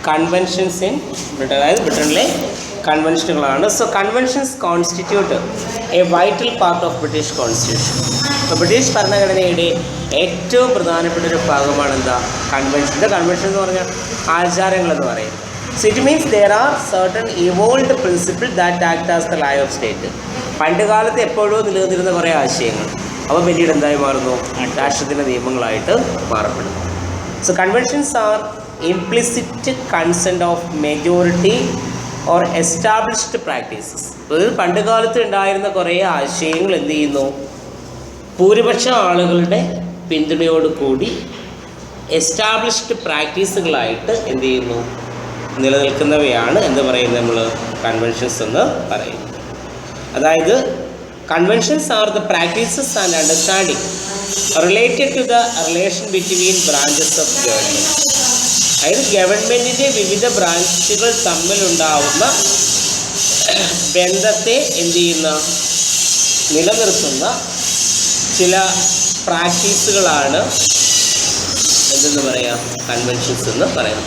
Conventions in Britain, അതായത് ബ്രിട്ടനിലെ കൺവെൻഷനുകളാണ്. So conventions constitute a vital part of British constitution. ഇപ്പോൾ ബ്രിട്ടീഷ് ഭരണഘടനയുടെ ഏറ്റവും പ്രധാനപ്പെട്ട ഒരു ഭാഗമാണ് എന്താ? കൺവെൻഷൻ. ഇത് കൺവെൻഷൻ എന്ന് പറഞ്ഞാൽ ആചാരങ്ങളെന്ന് പറയും. So it means there are certain evolved principle that act as the lie of state. പണ്ട് കാലത്ത് എപ്പോഴോ നിലനിന്നിരുന്ന കുറേ ആശയങ്ങൾ അവ പിന്നീട് എന്തായി മാറുന്നു? രാഷ്ട്രത്തിൻ്റെ നിയമങ്ങളായിട്ട് മാറപ്പെടുന്നു. So conventions are implicit consent of majority or established practices. അതായത് പണ്ട് കാലത്ത് ഉണ്ടായിരുന്ന കുറേ ആശയങ്ങൾ എന്ത് ചെയ്യുന്നു? ഭൂരിപക്ഷം ആളുകളുടെ പിന്തുണയോട് കൂടി എസ്റ്റാബ്ലിഷ്ഡ് പ്രാക്ടീസുകളായിട്ട് എന്ത് ചെയ്യുന്നു? നിലനിൽക്കുന്നവയാണ് എന്ത് പറയുന്നത്? നമ്മൾ കൺവെൻഷൻസ് എന്ന് പറയുന്നത്. അതായത് conventions are the practices and understanding related to the relation between branches of government. അതായത് ഗവൺമെൻറ്റിൻ്റെ വിവിധ ബ്രാഞ്ചുകൾ തമ്മിലുണ്ടാവുന്ന ബന്ധത്തെ എന്ത് ചെയ്യുന്ന നിലനിർത്തുന്ന ചില പ്രാക്ടീസുകളാണ് എന്തെന്ന് പറയാം? കൺവെൻഷൻസ് എന്ന് പറയുന്നത്.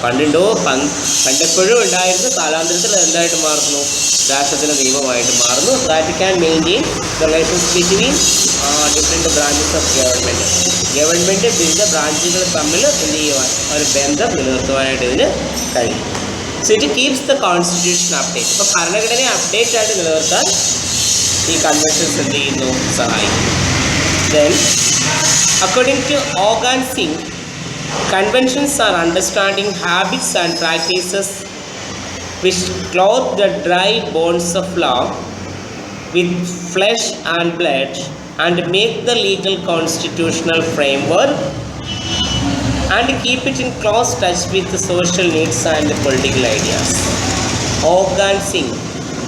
പണ്ടെപ്പോഴും ഉണ്ടായിരുന്നു, കാലാന്തരത്തിൽ എന്തായിട്ട് മാറുന്നു? രാഷ്ട്രത്തിൻ്റെ നിയമമായിട്ട് മാറുന്നു. That can maintain relations between different branches of government. Government വിവിധ ബ്രാഞ്ചുകൾ തമ്മിൽ എന്ത് ചെയ്യുവാൻ, ഒരു ബന്ധം നിലനിർത്തുവാനായിട്ട് ഇതിന് കഴിയും. So it keeps the constitution update. ഇപ്പോൾ ഭരണഘടനയെ അപ്ഡേറ്റ് ആയിട്ട് നിലനിർത്താൻ ഈ കൺവെൻഷൻസ് എന്ത് ചെയ്യുന്നു? സഹായിക്കും. ദെൻ അക്കോർഡിംഗ് ടു ഓർഗാൻ Zink, conventions are understanding habits and practices which clothe the dry bones of law with flesh and blood and make the legal constitutional framework and keep it in close touch with the social needs and the political ideas. Organ Singh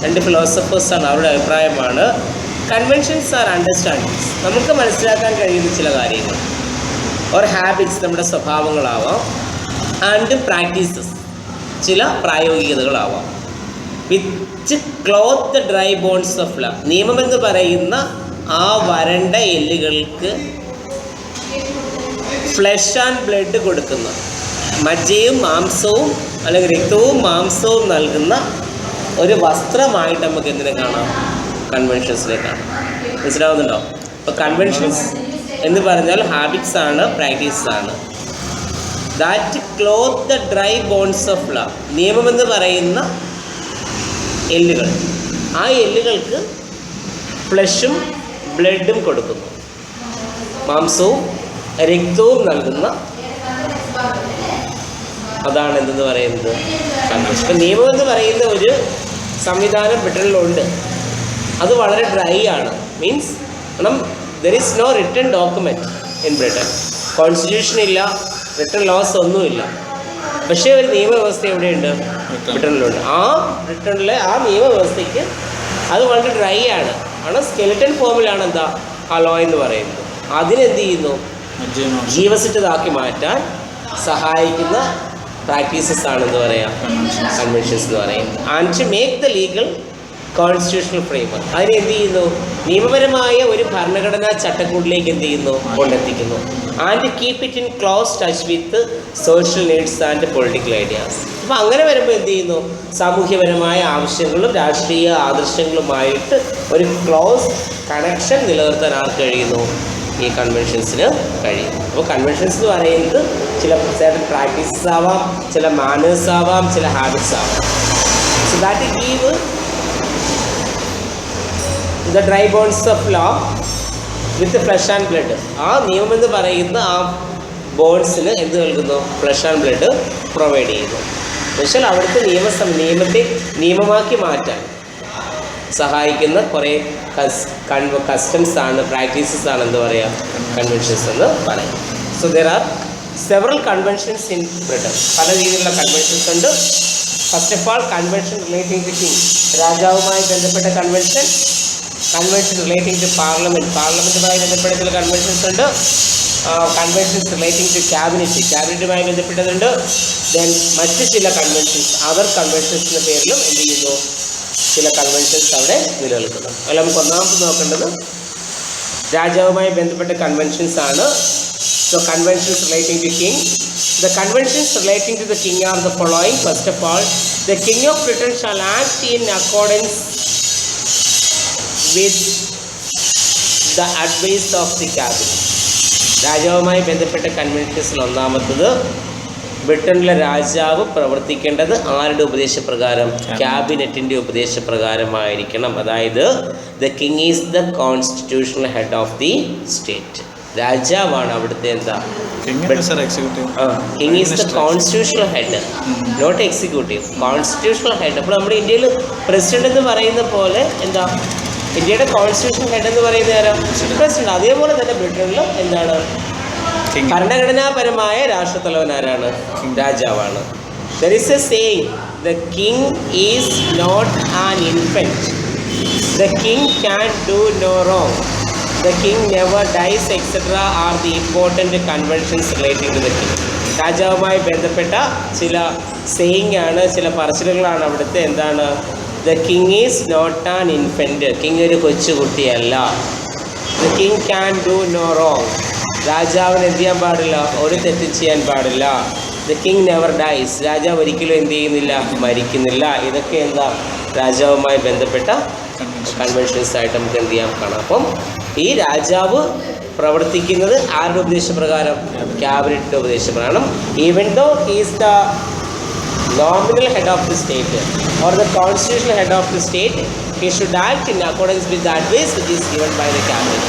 രണ്ട് ഫിലോസഫേഴ്സാണ്. അവരുടെ അഭിപ്രായമാണ് conventions R understandings. നമുക്ക് മനസ്സിലാക്കാൻ കഴിയുന്ന ചില കാര്യങ്ങൾ, or habits നമ്മുടെ സ്വഭാവങ്ങളാവാം, and practices ചില പ്രായോഗികതകളാവാം. Which clothe the dry bones of law. നിയമമെന്ന് പറയുന്ന ആ വരണ്ട എല്ലുകൾക്ക് ഫ്ലെഷ് ആൻഡ് ബ്ലഡ് കൊടുക്കുന്ന, മജ്ജയും മാംസവും അല്ലെങ്കിൽ രക്തവും മാംസവും നൽകുന്ന ഒരു വസ്ത്രമായിട്ട് നമുക്ക് എന്തിനെ കാണാം? കൺവെൻഷൻസിനെ കാണാം. മനസ്സിലാവുന്നുണ്ടോ? അപ്പോൾ കൺവെൻഷൻസ് എന്ന് പറഞ്ഞാൽ ഹാബിറ്റ്സ് ആണ്, പ്രാക്ടീസസ് ആണ്. That clothe the dry bones of law. നിയമമെന്ന് പറയുന്ന എല്ലുകൾ, ആ എല്ലുകൾക്ക് ഫ്ലഷും ബ്ലഡും കൊടുക്കുന്നു, മാംസവും രക്തവും നൽകുന്ന, അതാണ് എന്തെന്ന് പറയുന്നത്? കൺവെൻഷൻ. ഇപ്പം നിയമമെന്ന് പറയുന്ന ഒരു സംവിധാനം ബ്രിട്ടനിലുണ്ട്. അത് വളരെ ഡ്രൈ ആണ്. Means there is no written document in Britain. Constitution ഇല്ല, റിട്ടൺ ലോസ് ഒന്നുമില്ല. പക്ഷേ ഒരു നിയമവ്യവസ്ഥ എവിടെയുണ്ട്? ബ്രിട്ടനിലുണ്ട്. ആ ബ്രിട്ടനിലെ ആ നിയമവ്യവസ്ഥയ്ക്ക് അത് വളരെ ഡ്രൈ ആണ്. സ്കെലിറ്റൻ ഫോമിലാണ് എന്താ ആ ലോ എന്ന് പറയുന്നത്. അതിനെന്ത് ചെയ്യുന്നു? ജീവസിറ്റതാക്കി മാറ്റാൻ സഹായിക്കുന്ന പ്രാക്ടീസസ് ആണെന്ന് പറയാം കൺവെൻഷൻസ് എന്ന് പറയുന്നത്. And to make the legal constitutional framework. അതിനെ എന്ത് ചെയ്യുന്നു? നിയമപരമായ ഒരു ഭരണഘടനാ ചട്ടക്കൂടിലേക്ക് എന്ത് ചെയ്യുന്നു? കൊണ്ടെത്തിക്കുന്നു. And keep it in close touch with social needs and political ideas. അപ്പോൾ അങ്ങനെ വരുമ്പോൾ എന്ത് ചെയ്യുന്നു? സാമൂഹ്യപരമായ ആവശ്യങ്ങളും രാഷ്ട്രീയ ആദർശങ്ങളുമായിട്ട് ഒരു ക്ലോസ് കണക്ഷൻ നിലനിർത്താൻ ആർക്ക് കഴിയുന്നു? ഈ കൺവെൻഷൻസിന് കഴിയും. അപ്പോൾ കൺവെൻഷൻസ് എന്ന് പറയുന്നത് ചില പ്രാക്ടീസസ് ആവാം, ചില മാനേഴ്സ് ആവാം, ചില ഹാബിറ്റ്സ് ആവാം. So that give the dry bones of law with flesh and blood. ആ നിയമമെന്ന് പറയുന്ന ആ ബോൺസിന് എന്ത് നൽകുന്നു? ഫ്ലഷ് ആൻഡ് ബ്ലഡ് പ്രൊവൈഡ് ചെയ്യുന്നു. എന്നുവെച്ചാൽ അവിടുത്തെ നിയമത്തെ നിയമമാക്കി മാറ്റാൻ സഹായിക്കുന്ന കുറേ കസ്റ്റംസ് ആണ്, പ്രാക്ടീസസ് ആണ് എന്ത് പറയുക? കൺവെൻഷൻസ് എന്ന് പറയും. So there are several conventions in Britain. പല രീതിയിലുള്ള കൺവെൻഷൻസ് ഉണ്ട്. First of all convention relating to king, രാജാവുമായി ബന്ധപ്പെട്ട കൺവെൻഷൻ. കൺവെൻഷൻ റിലേറ്റിംഗ് ടു പാർലമെൻറ്റുമായി ബന്ധപ്പെട്ട ചില കൺവെൻഷൻസ് ഉണ്ട്. കൺവെൻഷൻസ് റിലേറ്റിംഗ് ടു ക്യാബിനറ്റുമായി ബന്ധപ്പെട്ടതുണ്ട്. ദെൻ മറ്റ് ചില കൺവെൻഷൻസ്, അതർ കൺവെൻഷൻസിൻ്റെ പേരിലും എന്ത് ചെയ്യുന്നു? ചില കൺവെൻഷൻസ് അവിടെ നിലനിൽക്കുന്നു. അതിൽ നമുക്ക് ഒന്നാമത് നോക്കേണ്ടത് രാജാവുമായി ബന്ധപ്പെട്ട കൺവെൻഷൻസ് ആണ്. So conventions relating to king. The conventions relating to the king are the following. First of all, the king of Britain shall act in accordance with the advice of the cabinet. രാജാവുമായി ബന്ധപ്പെട്ട കൺവെൻഷൻസിൽ ഒന്നാമത്തത് ബ്രിട്ടനിലെ രാജാവ് പ്രവർത്തിക്കേണ്ടത് ആരുടെ ഉപദേശപ്രകാരം? ക്യാബിനറ്റിൻ്റെ ഉപദേശപ്രകാരമായിരിക്കണം. അതായത് the king is the constitutional head of the state. രാജാവാണ് അവിടുത്തെ എന്താ? King is the constitutional head, not executive, constitutional head. അപ്പോൾ നമ്മുടെ ഇന്ത്യയിൽ പ്രസിഡന്റ് എന്ന് പറയുന്ന പോലെ എന്താ, ഇന്ത്യയുടെ കോൺസ്റ്റിറ്റ്യൂഷണൽ ഹെഡ് എന്ന് പറയുന്ന ആരാണ്? പ്രസിഡന്റ്. അതേപോലെ തന്നെ ബ്രിട്ടനിലും എന്താണ്, ഭരണഘടനാപരമായ രാഷ്ട്രത്തലവൻ ആരാണ്? രാജാവാണ്. There is a saying, the king is not an infant, the king can do no wrong, the king never dies, etc. are the important conventions relating to the king. രാജാവുമായി ബന്ധപ്പെട്ട ചില സേയിങ് ആണ്, ചില പറച്ചിലുകളാണ് അവിടുത്തെ. എന്താണ്? The king is not an infant, king ഒരു കൊച്ചുകുട്ടിയല്ല. The king can do no wrong, രാജാവിന് എന്ത് ചെയ്യാൻ പാടില്ല? ഒരു തെറ്റും ചെയ്യാൻ പാടില്ല. ദ കിങ് നെവർ ഡൈസ്, രാജാവ് ഒരിക്കലും എന്ത് ചെയ്യുന്നില്ല? മരിക്കുന്നില്ല. ഇതൊക്കെ എന്താ? രാജാവുമായി ബന്ധപ്പെട്ട കൺവെൻഷൻസ് ആയിട്ട് നമുക്ക് എന്ത് ചെയ്യാൻ കാണാം. അപ്പം ഈ രാജാവ് പ്രവർത്തിക്കുന്നത് ആരുടെ ഉപദേശപ്രകാരം? ക്യാബിനറ്റിൻ്റെ ഉപദേശപ്രകാരം. Even though he's the nominal head of the state or the constitutional head of the state, he should act in accordance with the advice which is given by the cabinet.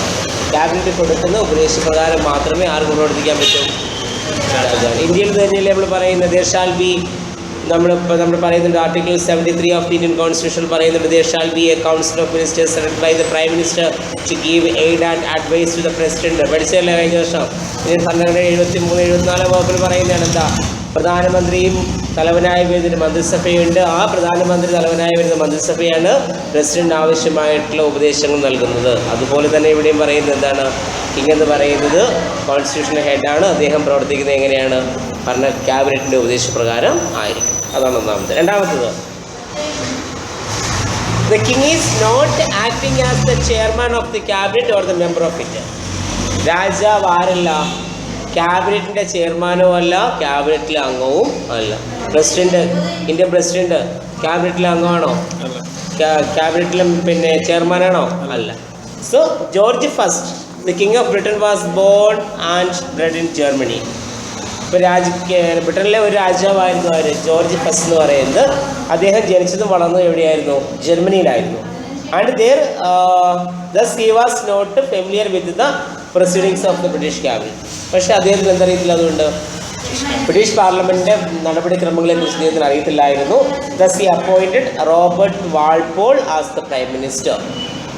Cabinet കൊടുക്കുന്ന ഉപദേശപ്രകാരം മാത്രമേ ആർക്ക് പ്രവർത്തിക്കാൻ പറ്റൂ? ഇന്ത്യയിൽ തന്നെയല്ലേ നമ്മൾ പറയുന്നത്, there shall be, നമ്മൾ പറയുന്നുണ്ട് article 73 of the Indian constitution പറയുന്നുണ്ട്, there shall be a council of ministers selected by the prime minister to give aid and advice to the president. പഠിച്ചല്ലേ കഴിഞ്ഞ വർഷം? ഇന്ത്യൻ ഭരണഘടന 73-74 വകുപ്പിൽ പറയുന്നതാണ് എന്താ? പ്രധാനമന്ത്രിയും തലവനായി വരുന്ന മന്ത്രിസഭയുണ്ട്. ആ പ്രധാനമന്ത്രി തലവനായി വരുന്ന മന്ത്രിസഭയാണ് പ്രസിഡന്റ് ആവശ്യമായിട്ടുള്ള ഉപദേശങ്ങൾ നൽകുന്നത്. അതുപോലെ തന്നെ ഇവിടെയും പറയുന്നത് എന്താണ്? കിങ് എന്ന് പറയുന്നത് കോൺസ്റ്റിറ്റ്യൂഷണൽ ഹെഡാണ്. അദ്ദേഹം പ്രവർത്തിക്കുന്നത് എങ്ങനെയാണ്? ക്യാബിനറ്റിൻ്റെ ഉപദേശപ്രകാരം ആയിരിക്കും. അതാണ് ഒന്നാമത്. രണ്ടാമത്തത്, the king is not acting as the chairman of the cabinet or the member of it. രാജാവ് ആരല്ല? ക്യാബിനറ്റിൻ്റെ ചെയർമാനോ അല്ല, ക്യാബിനറ്റിലെ അംഗവും അല്ല. പ്രസിഡന്റ്, ഇന്ത്യൻ പ്രസിഡന്റ് ക്യാബിനറ്റിലെ അംഗമാണോ? ക്യാബിനറ്റിലും പിന്നെ ചെയർമാനാണോ? അല്ല. So George first, the king of Britain was born and bred in Germany. ഇപ്പോൾ ബ്രിട്ടനിലെ ഒരു രാജാവായിരുന്നു ആര്? ജോർജ് ഫസ്റ്റ് എന്ന് പറയുന്നത്. അദ്ദേഹം ജനിച്ചതും വളർന്നതും എവിടെയായിരുന്നു? ജർമ്മനിയിലായിരുന്നു. And there thus he was not familiar with the proceedings of the British cabinet. പക്ഷേ അദ്ദേഹത്തിന് എന്തറിയത്തില്ല? അതുകൊണ്ട് ബ്രിട്ടീഷ് പാർലമെൻറ്റിൻ്റെ നടപടിക്രമങ്ങളെ കുറിച്ച് അദ്ദേഹത്തിന് അറിയത്തില്ലായിരുന്നു. Thus he appointed Robert Walpole as the prime minister.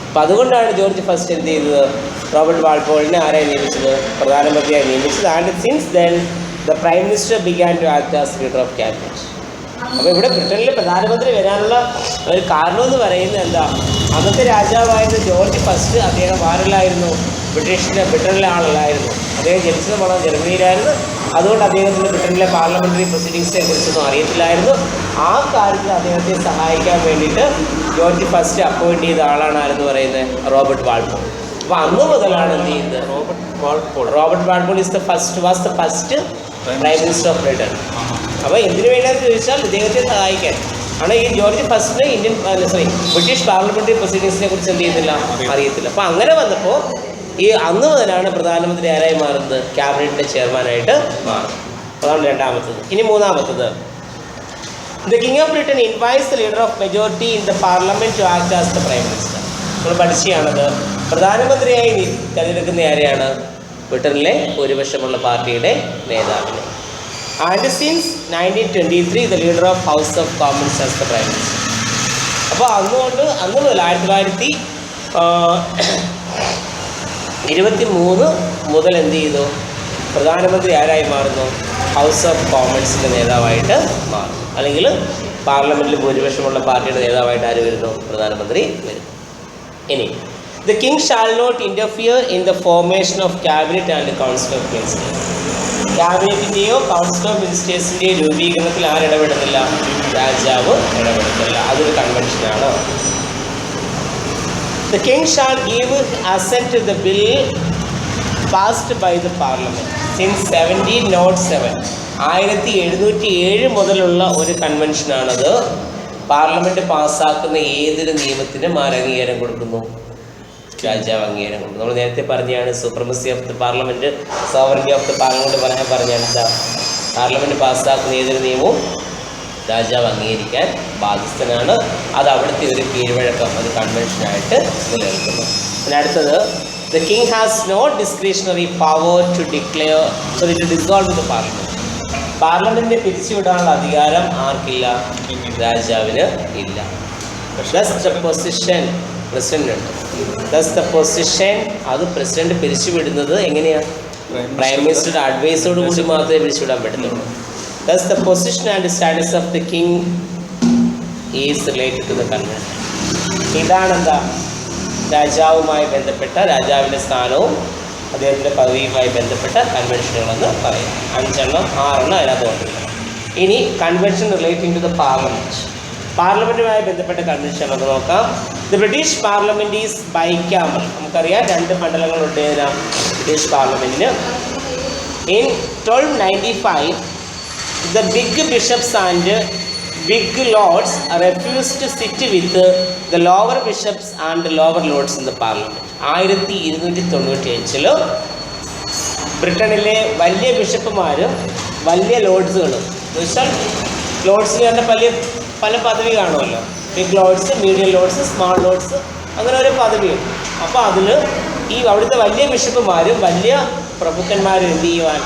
അപ്പോൾ അതുകൊണ്ടാണ് ജോർജ് ഫസ്റ്റ് എന്ത് ചെയ്തത്? റോബർട്ട് വാൾപോളിനെ ആരായി നിയമിച്ചത്? പ്രധാനമന്ത്രിയായി നിയമിച്ചത്. And since then the prime minister began to act as leader of cabinet. അപ്പോൾ ഇവിടെ ബ്രിട്ടനിൽ പ്രധാനമന്ത്രി വരാനുള്ള ഒരു കാരണമെന്ന് പറയുന്നത് എന്താ? അന്നത്തെ രാജാവായിരുന്ന ജോർജ് ഫസ്റ്റ് അദ്ദേഹം ആരിലായിരുന്നു? ബ്രിട്ടനിലെ ആളല്ലായിരുന്നു. അദ്ദേഹം ജനിച്ചത് വളരെ ജർമ്മനിയിലായിരുന്നു. അതുകൊണ്ട് അദ്ദേഹത്തിന് ബ്രിട്ടനിലെ പാർലമെൻ്ററി പ്രൊസീഡിങ്സിനെ കുറിച്ചൊന്നും അറിയത്തില്ലായിരുന്നു. ആ കാര്യത്തിൽ അദ്ദേഹത്തെ സഹായിക്കാൻ വേണ്ടിയിട്ട് ജോർജ് ഫസ്റ്റ് അപ്പോയിൻറ്റ് ചെയ്ത ആളാണ് ആരെന്ന് പറയുന്നത്? Robert Walpole. അപ്പോൾ അന്ന് മുതലാണ് എന്ത് ചെയ്യുന്നത്? Robert Walpole was the first prime minister of Britain. അപ്പോൾ എന്തിനു വേണ്ടിയെന്ന് ചോദിച്ചാൽ ഇദ്ദേഹത്തെ സഹായിക്കാൻ ആണ്. ഈ ജോർജ് ഫസ്റ്റിന് ബ്രിട്ടീഷ് പാർലമെൻ്ററി പ്രൊസീഡിങ്സിനെ കുറിച്ച് എന്ത് ചെയ്യുന്നില്ല? അറിയത്തില്ല. അപ്പോൾ അങ്ങനെ വന്നപ്പോൾ ഈ അന്ന് മുതലാണ് പ്രധാനമന്ത്രി ആരായി മാറുന്നത്? ക്യാബിനറ്റിൻ്റെ ചെയർമാനായിട്ട് മാറും. അതാണ് രണ്ടാമത്തത്. ഇനി മൂന്നാമത്തത്, the king of Britain invites the leader of majority in the parliament to act as the prime minister. നമ്മൾ പഠിച്ചാണത്. പ്രധാനമന്ത്രിയായി തിരഞ്ഞെടുക്കുന്ന ആരെയാണ്? ബ്രിട്ടനിലെ ഭൂരിപക്ഷമുള്ള പാർട്ടിയുടെ നേതാവിനെ. And since 1923 the leader of House of Commons as the prime minister. അപ്പോൾ അന്ന് മുതൽ 1923 മുതൽ എന്ത് ചെയ്തു? പ്രധാനമന്ത്രി ആരായി മാറുന്നു? ഹൗസ് ഓഫ് കോമൺസിൻ്റെ നേതാവായിട്ട് മാറും. അല്ലെങ്കിൽ പാർലമെൻറ്റിൽ ഭൂരിപക്ഷമുള്ള പാർട്ടിയുടെ നേതാവായിട്ട് ആര് വരുന്നു? പ്രധാനമന്ത്രി വരുന്നു. ഇനി the king shall not interfere in the formation of cabinet and council of ministers. ക്യാബിനറ്റിൻ്റെയോ കൗൺസിൽ ഓഫ് മിനിസ്റ്റേഴ്സിൻ്റെയോ രൂപീകരണത്തിൽ ആരിടപെടുന്നില്ല? രാജാവ് ഇടപെടുന്നില്ല. അതൊരു കൺവെൻഷനാണ്. The king shall give assent to the bill passed by the parliament since 1707. 1707 മുതലുള്ള ഒരു കൺവെൻഷനാണത്. പാർലമെൻറ്റ് പാസ്സാക്കുന്ന ഏതൊരു നിയമത്തിനും അംഗീകാരം കൊടുക്കുന്നു? രാജാവ് അംഗീകാരം കൊടുക്കുന്നു. നമ്മൾ നേരത്തെ പറഞ്ഞാണ് supremacy of the parliament, sovereignty of the parliament പറഞ്ഞാണ് എന്താ? പാർലമെൻറ്റ് പാസ്സാക്കുന്ന ഏതൊരു നിയമവും രാജാവ് അംഗീകരിക്കാൻ ബാധ്യസ്ഥനാണ്. അത് അവിടുത്തെ ഒരു കീഴ്വഴക്കം, അത് കൺവെൻഷനായിട്ട് നിലനിൽക്കുന്നു. പിന്നെ അടുത്തത്, the king has no discretionary power to dissolve the parliament. പാർലമെൻറ്റിനെ പിരിച്ചുവിടാനുള്ള അധികാരം ആർക്കില്ല? രാജാവിന് ഇല്ല. പൊസിഷൻ പ്രസിഡന്റ് ഉണ്ട്. ദ പൊസിഷൻ, അത് പ്രസിഡന്റ് പിരിച്ചുവിടുന്നത് എങ്ങനെയാണ്? പ്രൈം മിനിസ്റ്ററുടെ അഡ്വൈസോട് കൂടി മാത്രമേ പിരിച്ചുവിടാൻ പറ്റുള്ളൂ. Thus the position and status of the king is related to the convention. ഇതാണെന്താ? രാജാവുമായി ബന്ധപ്പെട്ട, രാജാവിൻ്റെ സ്ഥാനവും അദ്ദേഹത്തിൻ്റെ പദവിയുമായി ബന്ധപ്പെട്ട കൺവെൻഷനുകളെന്ന് പറയാം. 5 6 അതിനകത്ത് കൊണ്ടിരിക്കണം. ഇനി convention relating to the parliament. പാർലമെൻറ്റുമായി ബന്ധപ്പെട്ട കൺവെൻഷൻ നമുക്ക് നോക്കാം. The British parliament is bicameral. നമുക്കറിയാം 2 മണ്ഡലങ്ങളുണ്ട് ബ്രിട്ടീഷ് പാർലമെൻറ്റിന്. In 1295 the big bishops and big lords refused to sit with the lower bishops and lower lords in the parliament. 1297 ബ്രിട്ടനിലെ വലിയ ബിഷപ്പുമാരും വലിയ ലോർഡ്സുകളും, എന്നുവെച്ചാൽ ലോർഡ്സിന് തന്നെ പല പദവി കാണുമല്ലോ. Big lords, medium lords, small lords, അങ്ങനെ ഒരു പദവിയുണ്ട്. അപ്പോൾ അതിൽ ഈ അവിടുത്തെ വലിയ ബിഷപ്പുമാരും വലിയ പ്രഭുക്കന്മാരും എന്ത് ചെയ്യുവാൻ?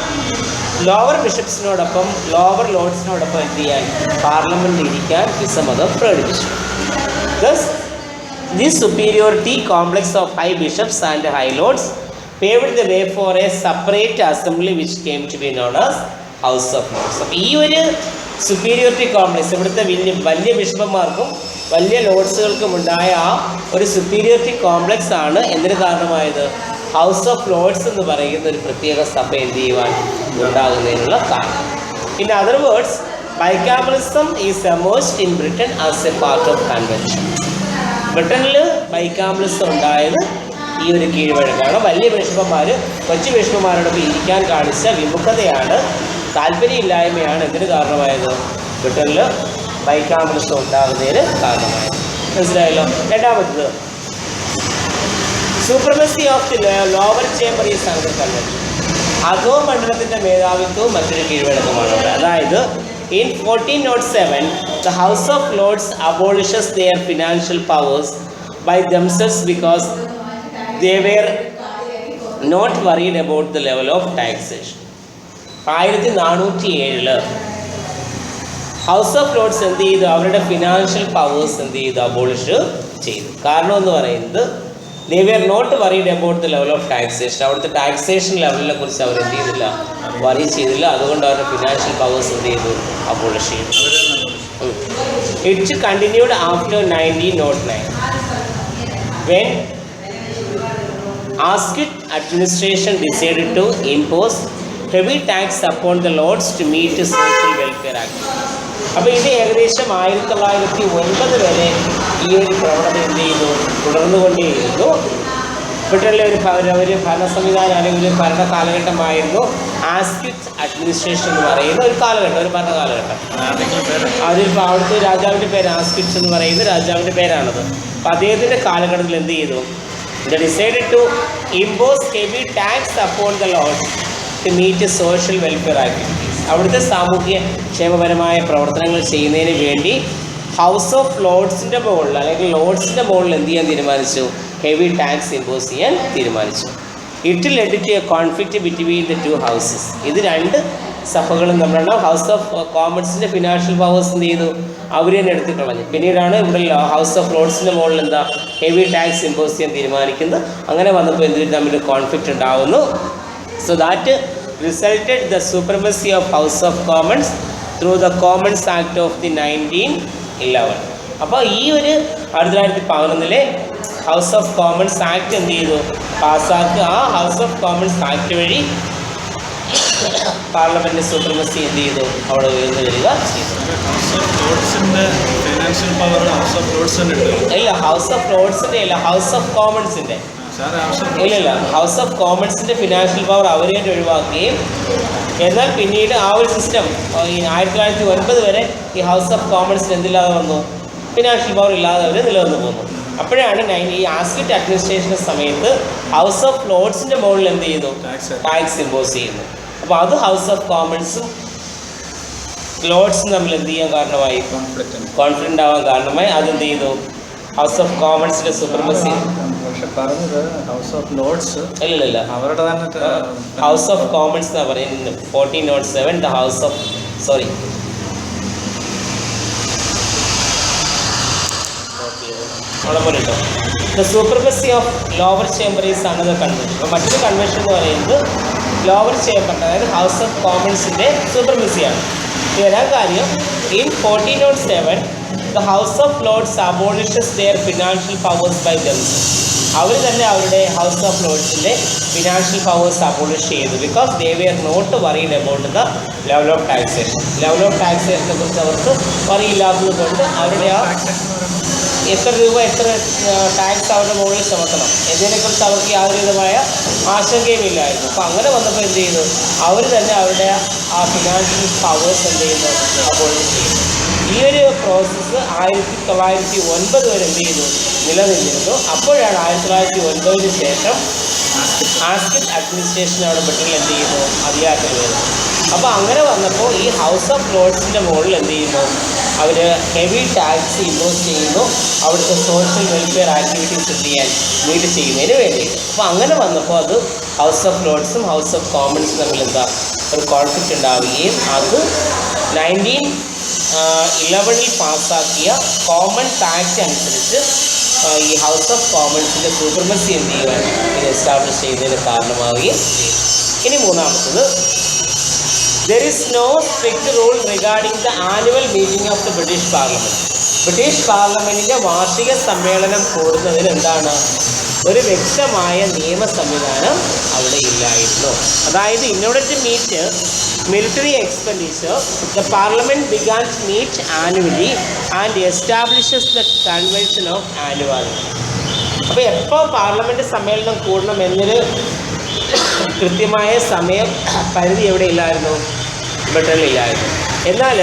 ലോവർ ബിഷപ്സിനോടൊപ്പം ലോവർ ലോർഡ്സിനോടൊപ്പം എന്ത് ചെയ്യാൻ? പാർലമെൻറ്റിൽ ഇരിക്കാൻ വിസമ്മതം പ്രകടിപ്പിച്ചു. Thus this superiority complex of high bishops and high lords paved the way for a separate assembly which came to be known as House of Lords. അപ്പോൾ ഈ ഒരു സുപ്പീരിയോറിറ്റി കോംപ്ലക്സ്, ഇവിടുത്തെ വലിയ ബിഷപ്പന്മാർക്കും വലിയ ലോർഡ്സുകൾക്കും ഉണ്ടായ ആ ഒരു സുപ്പീരിയോറിറ്റി കോംപ്ലക്സ് ആണ് എന്തിന് കാരണമായത്? ഹൗസ് ഓഫ് ലോർഡ്സ് എന്ന് പറയുന്ന ഒരു പ്രത്യേക സഭ എന്ത് ചെയ്യുവാൻ ഉണ്ടാകുന്നതിനുള്ള കാരണം. In other words, bicameralism is emerged in Britain as a part of convention. ബ്രിട്ടനിൽ ബൈക്കാമറിസം ഉണ്ടായത് ഈ ഒരു കീഴ്വഴക്കാണ്. വലിയ ബിഷപ്പന്മാർ കൊച്ചു ബിഷപ്പന്മാരോടൊപ്പം ഇരിക്കാൻ കാണിച്ച വിമുഖതയാണ്, താല്പര്യമില്ലായ്മയാണ് എന്തിന് കാരണമായത്? ബ്രിട്ടനിൽ ബൈക്കാമറിസം ഉണ്ടാകുന്നതിന് കാരണമായത്. മനസ്സിലായല്ലോ? രണ്ടാമത്തത്, supremacy of the lower chamber is under convention. അധോ മണ്ഡലത്തിൻ്റെ മേധാവിത്വവും മറ്റൊരു കീഴ്വഴക്കമാണ് അവിടെ. അതായത് in 1407 the House of Lords abolishes their financial powers by themselves because they were not worried about the level of taxation. 1407 house of Lord's എന്ത് ചെയ്തു? അവരുടെ ഫിനാൻഷ്യൽ പവേഴ്സ് എന്ത് ചെയ്തു? അബോളിഷ് ചെയ്തു. കാരണം എന്ന് പറയുന്നത് they were not worried about the level of taxation. അവിടുത്തെ ടാക്സേഷൻ ലെവലിനെ കുറിച്ച് അവർ എന്ത് ചെയ്തില്ല? വറി ചെയ്തില്ല. അതുകൊണ്ട് അവരുടെ ഫിനാൻഷ്യൽ പവേഴ്സ് എന്ത് ചെയ്തു? അബോളിഷ് ചെയ്തു. It continued after 1909 when Asquith administration decided to impose heavy tax upon the lords to meet social welfare activities. അപ്പോൾ ഇത് ഏകദേശം 1909 വരെ ഈ ഒരു പ്രവണത എന്ത് ചെയ്തു? തുടർന്നുകൊണ്ടേയിരുന്നു. ബ്രിട്ടനിലെ ഒരു ഭരണ സംവിധാനം അല്ലെങ്കിൽ ഒരു ഭരണ കാലഘട്ടമായിരുന്നു ആസ്ക്വിത്ത് അഡ്മിനിസ്ട്രേഷൻ എന്ന് പറയുന്ന ഒരു കാലഘട്ടം, ഒരു ഭരണ കാലഘട്ടം. അതിൽ അവിടുത്തെ രാജാവിൻ്റെ പേര് ആസ്ക്വിത്ത് എന്ന് പറയുന്ന രാജാവിൻ്റെ പേരാണത്. അപ്പോൾ അദ്ദേഹത്തിൻ്റെ കാലഘട്ടത്തിൽ എന്ത് ചെയ്തു? They decided to impose heavy tax upon the lords to meet social welfare activities. അവിടുത്തെ സാമൂഹ്യ ക്ഷേമപരമായ പ്രവർത്തനങ്ങൾ ചെയ്യുന്നതിന് വേണ്ടി ഹൗസ് ഓഫ് ലോർഡ്സിൻ്റെ മുകളിൽ അല്ലെങ്കിൽ ലോർഡ്സിൻ്റെ മുകളിൽ എന്ത് ചെയ്യാൻ തീരുമാനിച്ചു? ഹെവി ടാക്സ് ഇമ്പോസ് ചെയ്യാൻ തീരുമാനിച്ചു. It led to a conflict between the 2 houses. ഇത് 2 സഭകളും തമ്മിലുള്ള ഹൗസ് ഓഫ് കോമൺസിൻ്റെ ഫിനാൻഷ്യൽ പവേഴ്സ് എന്ത് ചെയ്തു? അവർ തന്നെ എടുത്ത് കളഞ്ഞു. പിന്നീടാണ് ഇവിടെ ഹൗസ് ഓഫ് ലോർഡ്സിൻ്റെ മുകളിൽ എന്താ ഹെവി ടാക്സ് ഇമ്പോസ് ചെയ്യാൻ തീരുമാനിക്കുന്നത്. അങ്ങനെ വന്നപ്പോൾ എന്തിനും തമ്മിൽ കോൺഫ്ലിക്റ്റ് ഉണ്ടാകുന്നു. So that resulted the supremacy of House of Commons through the Commons Act of the 1911. അപ്പോൾ ഈ ഒരു 1911 ഹൗസ് ഓഫ് കോമൺസ് ആക്ട് എന്ത് ചെയ്തു? പാസ്സാക്കുക. ആ ഹൗസ് ഓഫ് കോമൺസ് ആക്ട് വഴി പാർലമെൻറ്റ് സുപ്രീമസി എന്ത് ചെയ്തു? അവിടെ ഉയർന്നു വരിക ചെയ്തു. ഇല്ല, ഹൗസ് ഓഫ് ലോർഡ്സിൻ്റെ അല്ല, ഹൗസ് ഓഫ് കോമൺസിൻ്റെ. ഇല്ലില്ല, ഹൗസ് ഓഫ് കോമൺസിൻ്റെ ഫിനാൻഷ്യൽ പവർ അവരായിട്ട് ഒഴിവാക്കുകയും എന്നാൽ പിന്നീട് ആ ഒരു സിസ്റ്റം ഈ 1909 വരെ ഈ ഹൗസ് ഓഫ് കോമൺസിന് എന്തില്ലാതെ വന്നു, ഫിനാൻഷ്യൽ പവർ ഇല്ലാതെ അവർ നിലനിന്ന് പോന്നു. അപ്പോഴാണ് ഈ ആസ്കിറ്റ് അഡ്മിനിസ്ട്രേഷൻ്റെ സമയത്ത് ഹൗസ് ഓഫ് ലോർഡ്സിൻ്റെ മുകളിൽ എന്ത് ചെയ്യുന്നു, ടാക്സ് ഇമ്പോസ് ചെയ്യുന്നു. അപ്പോൾ അത് ഹൗസ് ഓഫ് കോമൺസും ലോർഡ്സും തമ്മിൽ എന്ത് ചെയ്യാൻ കാരണമായി, കോൺഫ്ലിക്റ്റ് ആവാൻ കാരണമായി. അതെന്ത് ചെയ്തു, ഹൗസ് ഓഫ് കോമൺസിന്റെ സുപ്രമസി. ഹൗസ് ഓഫ് ലോർഡ്സ് ഇല്ല, അവരുടെ തന്നെ ഹൗസ് ഓഫ് കോമൺസ് എന്നാ പറയുന്നത്. 1407 the house of the supremacy of lower chamber is another convention. അപ്പോൾ മറ്റൊരു കൺവെൻഷൻ എന്ന് പറയുന്നത് ലോവർ ചേംബർ, അതായത് ഹൗസ് ഓഫ് കോമൺസിന്റെ സുപ്രമസിയാണ്. വരാൻ കാര്യം, in 1407 the House of Lords abolishes their financial powers by themselves. അവർ തന്നെ അവരുടെ ഹൗസ് ഓഫ് ലോർഡ്സിൻ്റെ ഫിനാൻഷ്യൽ പവേഴ്സ് അബോളിഷ് ചെയ്തു. Because they were not worried about the level of taxation. Level of ടാക്സേഷനെ കുറിച്ച് അവർക്ക് വറിയില്ലാത്തത് കൊണ്ട് അവരുടെ ആ എത്ര രൂപ എത്ര ടാക്സ് അവരുടെ മുകളിൽ ചുമത്തണം എന്നതിനെക്കുറിച്ച് അവർക്ക് യാതൊരു വിധമായ ആശങ്കയും ഇല്ലായിരുന്നു. അപ്പോൾ അങ്ങനെ വന്നപ്പോൾ എന്ത് ചെയ്തു, അവർ തന്നെ അവരുടെ ആ ഫിനാൻഷ്യൽ പവേഴ്സ് എന്ത് ചെയ്യുന്നു, അബോളിഷ് ചെയ്യുന്നു. ഈ ഒരു പ്രോസസ്സ് 1909 വരെ എന്ത് ചെയ്തു, നിലനിന്നിരുന്നു. അപ്പോഴാണ് 1909 ശേഷം ആസ്കിറ്റ് അഡ്മിനിസ്ട്രേഷൻ അവിടെ ബ്രിട്ടനിൽ എന്ത് ചെയ്യുന്നു, അധികാരത്തിൽ വരുന്നു. അപ്പോൾ അങ്ങനെ വന്നപ്പോൾ ഈ ഹൗസ് ഓഫ് ലോർഡ്സിൻ്റെ മുകളിൽ എന്ത് ചെയ്യുന്നു, അവർ ഹെവി ടാക്സ് ഇമ്പോസ് ചെയ്യുന്നു, അവിടുത്തെ സോഷ്യൽ വെൽഫെയർ ആക്ടിവിറ്റീസ് എന്ത് ചെയ്യാൻ മീറ്റ് ചെയ്യുന്നതിന് വേണ്ടി. അപ്പോൾ അങ്ങനെ വന്നപ്പോൾ അത് ഹൗസ് ഓഫ് ലോർഡ്സും ഹൗസ് ഓഫ് കോമൺസും തമ്മിൽ എന്താ ഒരു കോൺഫ്ലിക്റ്റ് ഉണ്ടാവുകയും അത് 1911 പാസ്സാക്കിയ കോമൺ ടാക്സ് അനുസരിച്ച് ഈ ഹൗസ് ഓഫ് കോമൺസിൻ്റെ സൂപ്രമസി എന്ത് ചെയ്യുവാൻ ഇത് എസ്റ്റാബ്ലിഷ് ചെയ്യുന്നതിന് കാരണമാവുകയും ചെയ്തു. ഇനി മൂന്നാമത്തത്, there is no strict rule regarding the annual meeting of the British Parliament. British പാർലമെൻറ്റിൻ്റെ വാർഷിക സമ്മേളനം കൂടുന്നതിന് എന്താണ്, ഒരു വ്യക്തമായ നിയമ സംവിധാനം അവിടെ ഇല്ലായിരുന്നു. അതായത് in order to meet military expenditure, the parliament began to meet annually and establishes the convention of annuality. അപ്പോൾ എപ്പോൾ പാർലമെൻറ്റ് സമ്മേളനം കൂടണം എന്നൊരു കൃത്യമായ സമയം പരിധി എവിടെ ഇല്ലായിരുന്നു, ബ്രിട്ടനിലില്ലായിരുന്നു. എന്നാൽ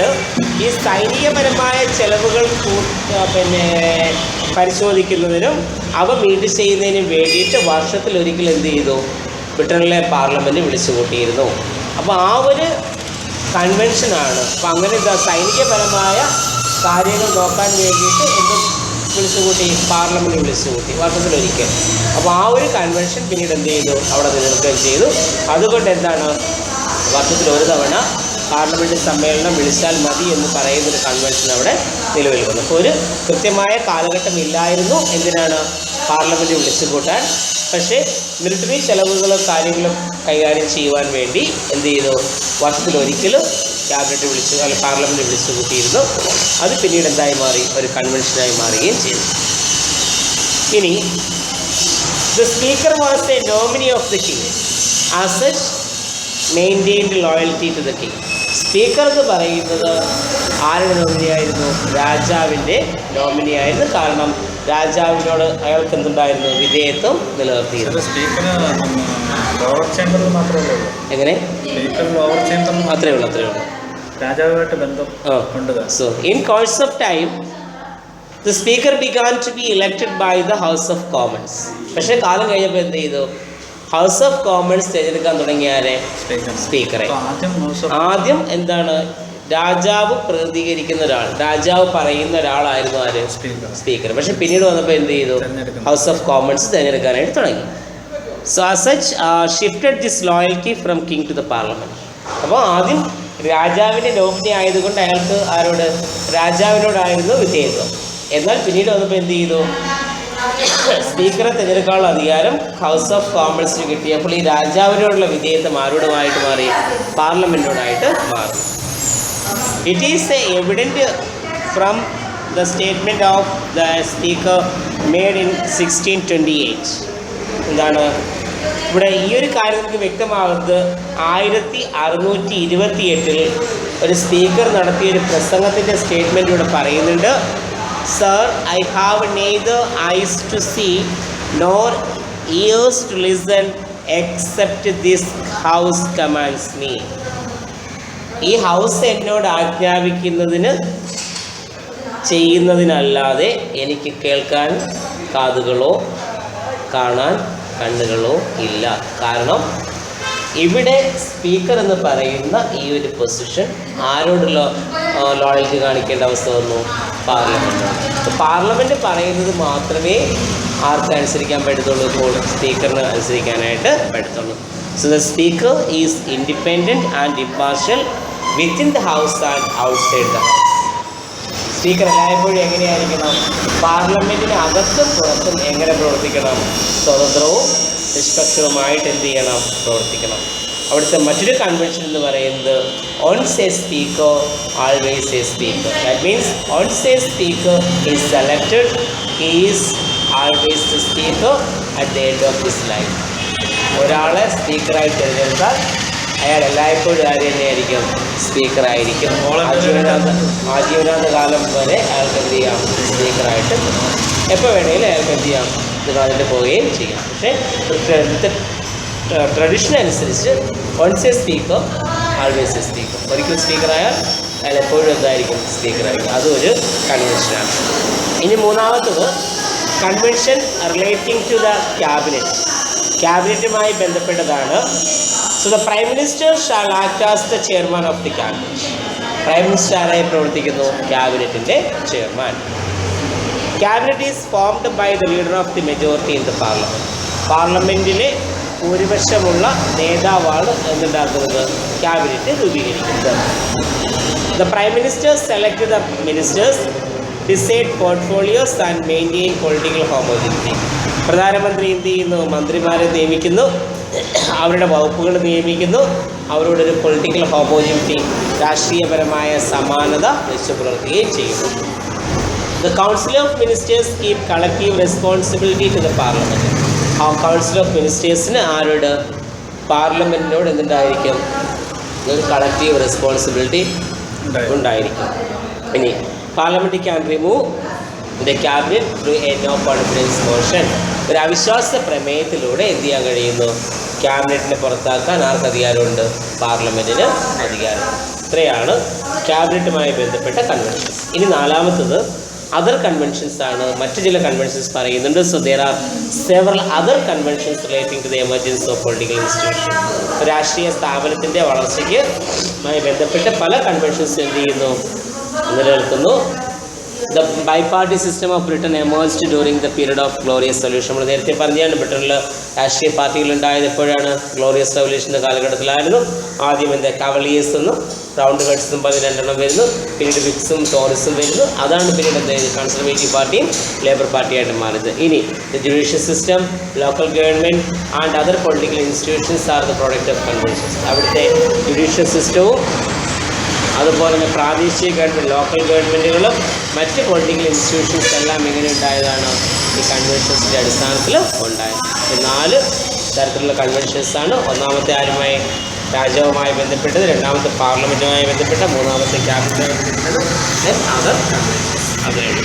ഈ സൈനികപരമായ ചെലവുകൾ പരിശോധിക്കുന്നതിനും അവ മീറ്റ് ചെയ്യുന്നതിനും വേണ്ടിയിട്ട് വർഷത്തിലൊരിക്കൽ എന്ത് ചെയ്തു, ബ്രിട്ടനിലെ പാർലമെൻറ്റ് വിളിച്ചു കൂട്ടിയിരുന്നു. അപ്പോൾ ആ ഒരു കൺവെൻഷനാണ്. അപ്പോൾ അങ്ങനെ സൈനികപരമായ കാര്യങ്ങൾ നോക്കാൻ വേണ്ടിയിട്ട് എന്ത് വിളിച്ചുകൂട്ടി, പാർലമെൻറ്റ് വിളിച്ചുകൂട്ടി വർഷത്തിലൊരിക്കൽ. അപ്പോൾ ആ ഒരു കൺവെൻഷൻ പിന്നീട് എന്ത് ചെയ്തു, അവിടെ നിലനിൽക്കുകയും ചെയ്തു. അതുകൊണ്ട് എന്താണ്, വർഷത്തിലൊരു തവണ പാർലമെൻറ്റ് സമ്മേളനം വിളിച്ചാൽ മതി എന്ന് പറയുന്നൊരു കൺവെൻഷൻ അവിടെ നിലവിൽ വന്നു. അപ്പോൾ ഒരു കൃത്യമായ കാലഘട്ടം ഇല്ലായിരുന്നു എന്തിനാണ്, പാർലമെൻറ്റ് വിളിച്ചു കൂട്ടാൻ. പക്ഷേ മിലിറ്ററി ചെലവുകളും കാര്യങ്ങളും കൈകാര്യം ചെയ്യുവാൻ വേണ്ടി എന്ത് ചെയ്തു, വർഷത്തിലൊരിക്കലും ക്യാബിനറ്റ് വിളിച്ചു അല്ലെങ്കിൽ പാർലമെൻറ്റ് വിളിച്ചു കൂട്ടിയിരുന്നു. അത് പിന്നീട് എന്തായി മാറി, ഒരു കൺവെൻഷനായി മാറുകയും ചെയ്തു. ഇനി the speaker was a nominee of the king as such maintained loyalty to the king. Speaker എന്ന് പറയുന്നത് ആരുടെ നോമിനിയായിരുന്നു, രാജാവിൻ്റെ നോമിനിയായിരുന്നു. കാരണം രാജാവിനോട് അയാൾക്ക് എന്തുണ്ടായിരുന്നു, വിധേയത്വം നിലനിർത്തിയിരുന്നു. എങ്ങനെ അത്രേ ഉള്ളൂ. രാജാവുമായിട്ട് ബന്ധം. So in course of time the speaker began to be elected by the house of Commons. പക്ഷേ കാലം കഴിഞ്ഞപ്പോൾ എന്ത് ചെയ്തു, ഹൗസ് ഓഫ് കോമൺസ് തിരഞ്ഞെടുക്കാൻ തുടങ്ങിയാരെ, സ്പീക്കറെ. ആദ്യം എന്താണ്, രാജാവ് പ്രതികരിക്കുന്ന ഒരാൾ, രാജാവ് പറയുന്ന ഒരാളായിരുന്നു ആര്, സ്പീക്കർ. പക്ഷെ പിന്നീട് വന്നപ്പോൾ എന്ത് ചെയ്തു, ഹൗസ് ഓഫ് കോമൺസ് തിരഞ്ഞെടുക്കാനായിട്ട് തുടങ്ങി. So as such shifted this loyalty from king to the parliament. അപ്പോൾ ആദ്യം രാജാവിൻ്റെ നോമിനി ആയതുകൊണ്ട് അയാൾക്ക് ആരോട്, രാജാവിനോടായിരുന്നു വിധേയത്വം. എന്നാൽ പിന്നീട് വന്നപ്പോൾ എന്ത് ചെയ്തു, സ്പീക്കറെ തിരഞ്ഞെടുക്കാനുള്ള അധികാരം ഹൗസ് ഓഫ് കോമൺസിന് കിട്ടിയപ്പോൾ ഈ രാജാവിനോടുള്ള വിധേയത്വം ആരോടുമായിട്ട് മാറി, പാർലമെൻറ്റിനോടായിട്ട് മാറി. It is evident from the statement of the speaker made in 1628. എന്താണ് ഇവിടെ ഈ ഒരു കാര്യം നമുക്ക് വ്യക്തമാകുന്നത് 1628 ഒരു സ്പീക്കർ നടത്തിയൊരു പ്രസംഗത്തിൻ്റെ സ്റ്റേറ്റ്മെൻറ്റ് ഇവിടെ പറയുന്നുണ്ട്. Sir, I have neither eyes to see nor ears to listen except this house commands me. ഈ ഹൗസ് എന്നോട് ആജ്ഞാപിക്കുന്നതിന് ചെയ്യുന്നതിനല്ലാതെ എനിക്ക് കേൾക്കാൻ കാതുകളോ കാണാൻ കണ്ണുകളോ ഇല്ല. കാരണം ഇവിടെ സ്പീക്കർ എന്ന് പറയുന്ന ഈ ഒരു പൊസിഷൻ ആരോടുള്ള ലോയൽറ്റി കാണിക്കേണ്ട അവസ്ഥ വന്നു? പാർലമെൻറ്റാണ്. പാർലമെൻറ്റ് പറയുന്നത് മാത്രമേ ആർക്ക് അനുസരിക്കാൻ പറ്റത്തുള്ളൂ? ഇപ്പോൾ സ്പീക്കറിന് അനുസരിക്കാനായിട്ട് പറ്റത്തുള്ളൂ. So the speaker is independent and impartial within the house and outside the house. Speaker എല്ലായ്പ്പോഴും എങ്ങനെയായിരിക്കണം? പാർലമെൻറ്റിന് അകത്തും പുറത്തും എങ്ങനെ പ്രവർത്തിക്കണം? സ്വതന്ത്രവും നിഷ്പക്ഷവുമായിട്ട് എന്ത് ചെയ്യണം? പ്രവർത്തിക്കണം. അവിടുത്തെ മറ്റൊരു കൺവെൻഷൻ എന്ന് പറയുന്നത് once a speaker always a speaker. That means once a speaker is selected, he is always the speaker at the end of his life. ഒരാളെ സ്പീക്കറായി തിരഞ്ഞെടുത്താൽ അയാൾ എല്ലായ്പ്പോഴും ആര് തന്നെയായിരിക്കും? സ്പീക്കറായിരിക്കും. ആജീവനാന്ത കാലം വരെ അയാൾക്ക് എന്ത് ചെയ്യാം? സ്പീക്കറായിട്ട് എപ്പോൾ വേണമെങ്കിലും അയാൾക്ക് എന്ത് ചെയ്യാം? ഇത് കളഞ്ഞിട്ട് പോവുകയും ചെയ്യാം. പക്ഷേ ട്രഡീഷൻ അനുസരിച്ച് once a speaker always a speaker. ഒരിക്കൽ സ്പീക്കറായാൽ അയാൾ എപ്പോഴും എന്തായിരിക്കും? സ്പീക്കറായിരിക്കും. അതൊരു കൺവെൻഷനാണ്. ഇനി മൂന്നാമത്തത് convention relating to the cabinet. ക്യാബിനറ്റുമായി ബന്ധപ്പെട്ടതാണ്. So the prime minister shall act as the chairman of the cabinet. Prime minister ആരായി പ്രവർത്തിക്കുന്നു? ക്യാബിനറ്റിൻ്റെ chairman. Cabinet is formed by the leader of the majority in the parliament. പാർലമെൻറ്റിലെ ഭൂരിപക്ഷമുള്ള നേതാവാണ് എന്തുണ്ടാക്കുന്നത്? Cabinet രൂപീകരിക്കുന്നത്. The prime minister select the ministers, decide portfolios and maintain political homogeneity. പ്രധാനമന്ത്രി എന്ത് ചെയ്യുന്നു? മന്ത്രിമാരെ നിയമിക്കുന്നു, അവരുടെ വകുപ്പുകൾ നിയമിക്കുന്നു, അവരോടൊരു പൊളിറ്റിക്കൽ ഹോമോജിനിറ്റി, രാഷ്ട്രീയപരമായ സമാനത വെച്ച് പുലർത്തുകയും ചെയ്യുന്നു. The Council of Ministers keep collective responsibility to the Parliament. ആ കൗൺസിൽ ഓഫ് മിനിസ്റ്റേഴ്സിന് ആരോട്? പാർലമെൻറ്റിനോട് എന്തുണ്ടായിരിക്കും? ഒരു കളക്റ്റീവ് റെസ്പോൺസിബിലിറ്റി ഉണ്ടായിരിക്കും. ഇനി parliament can remove the cabinet through a no confidence motion. ഒരു അവിശ്വാസ പ്രമേയത്തിലൂടെ എന്ത് ചെയ്യാൻ കഴിയുന്നു? ക്യാബിനറ്റിനെ പുറത്താക്കാൻ ആർക്ക് അധികാരമുണ്ട്? പാർലമെൻറ്റിന് അധികാരമുണ്ട്. ഇത്രയാണ് ക്യാബിനറ്റുമായി ബന്ധപ്പെട്ട കൺവെൻഷൻസ്. ഇനി നാലാമത്തത് അതർ കൺവെൻഷൻസ് ആണ്. മറ്റു ചില കൺവെൻഷൻസ് പറയുന്നുണ്ട്. So there are several other conventions relating to the emergency of political institution. രാഷ്ട്രീയ സ്ഥാപനത്തിൻ്റെ വളർച്ചയ്ക്കുമായി ബന്ധപ്പെട്ട് പല കൺവെൻഷൻസ് എന്ത് ചെയ്യുന്നു? നിലനിൽക്കുന്നു. The biparty system of Britain emerged during the period of glorious revolution. നമ്മൾ നേരത്തെ പറഞ്ഞാണ് ബ്രിട്ടനിൽ രാഷ്ട്രീയ പാർട്ടികൾ ഉണ്ടായത് എപ്പോഴാണ്? ഗ്ലോറിയസ് റെവല്യൂഷൻ്റെ കാലഘട്ടത്തിലായിരുന്നു. ആദ്യം എന്താ? കവളിയേഴ്സ് എന്നും റൗണ്ട് ഹെഡ്സ് എന്നും പറഞ്ഞ് രണ്ടെണ്ണം വരുന്നു. പിന്നീട് വിക്സും ടോറിസും വരുന്നു. അതാണ് പിന്നീട് എന്തായത്? കൺസർവേറ്റീവ് പാർട്ടിയും ലേബർ പാർട്ടിയായിട്ട് മാറിയത്. ഇനി the judicial system, local government and other political institutions are the product of conventions. അവിടുത്തെ ജുഡീഷ്യൽ സിസ്റ്റവും അതുപോലെ തന്നെ പ്രാദേശിക ഗവൺമെൻറ്, ലോക്കൽ ഗവൺമെൻറ്റുകളും മറ്റ് പൊളിറ്റിക്കൽ ഇൻസ്റ്റിറ്റ്യൂഷൻസ് എല്ലാം എങ്ങനെ ഉണ്ടായതാണ്? ഈ കൺവെൻഷൻസിൻ്റെ അടിസ്ഥാനത്തിൽ ഉണ്ടായത്. 4 തരത്തിലുള്ള കൺവെൻഷൻസാണ്. ഒന്നാമത്തെ ആരുമായി? രാജാവുമായി ബന്ധപ്പെട്ടത്, രണ്ടാമത്തെ പാർലമെൻറ്റുമായി ബന്ധപ്പെട്ട, മൂന്നാമത്തെ ക്യാബിനറ്റുമായി ബന്ധപ്പെട്ടത്, അതർ കൺവെൻഷൻസ്. അതാണ്